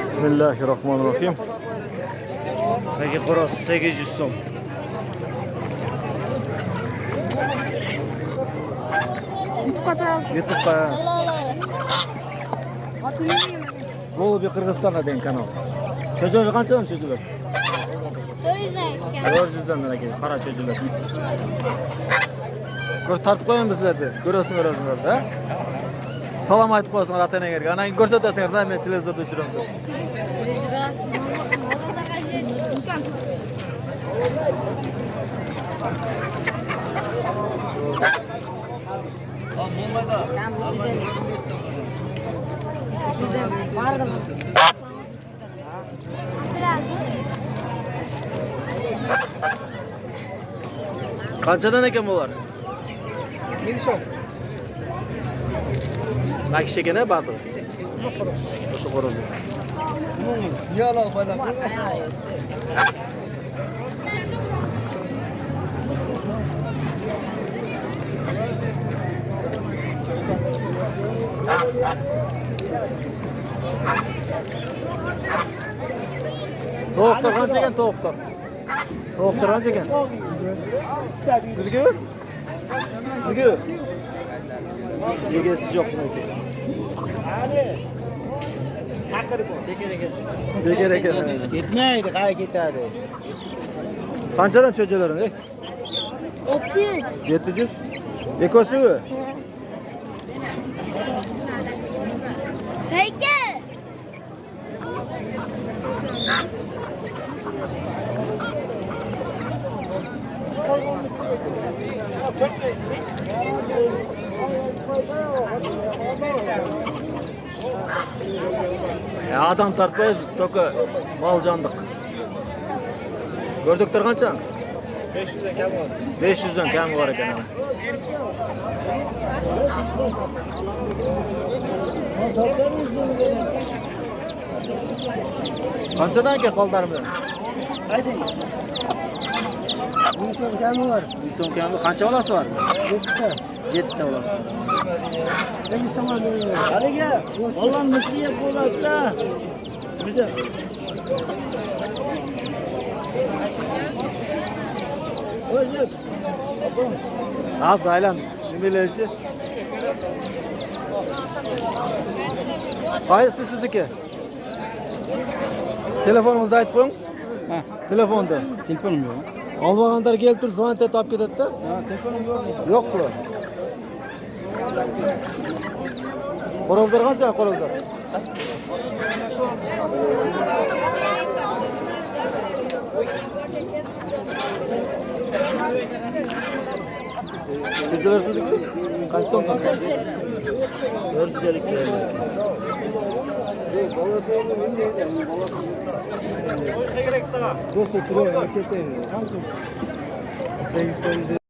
Bismillahirrahmanirrahim. Peki horoz 800 so'm. YouTube'ga. Bu bir Kırgızistan'a denk kanal. Çocuğu kaçtan çocuklar? 400'den lira geliyor. Para çocuklar. Koş tartıp koyun bizlerdi. Görüyorsun orada. Salam aytıp koyasın atana gerek. Ana göstersen da men televizyonda uçurum. Kaçadan eken bu var? 1 so'm. Bak şekene batı. Şu horozu. Yalan falan. To'qtar qancha ekan to'qtar? To'qtar qancha ekan? Sizga? Sizga? Egasiz yo'q buniki. Bekar ekan. Ketmaydi, qay ketadi. Qanchadan cho'jalaring, ey? 700. 700. Ekosi-mi? Peki. Ya adam tartmayız biz toka mal candık. Gördükler kaça? 500'den kam var. 500'den kam var ekan. Qanchadan ekan baldarmi? Haydi. 1 so'm kam var. 1 so'm kam. Qancha bolasi var? 7 ta. 7 ta bolasi. 8 so'm beradi. Haliga, vallahi misli yeb qo'yadi-da. Biza. O'zi. Az aylan. Nimelerchi? Qaysi sizniki? Telefoningizda aytib qo'ying. Ha, Telefonda. telefonim yo'q. Olmaganlar kelib turib zvonta topib ketadi-da. Ha, telefonim yo'q. Yo'q-ku. Qorozlar qancha qorozlar? Çocular sizniki? Kaç so'm? 450 lira. Do'st, turib ketaymi? 800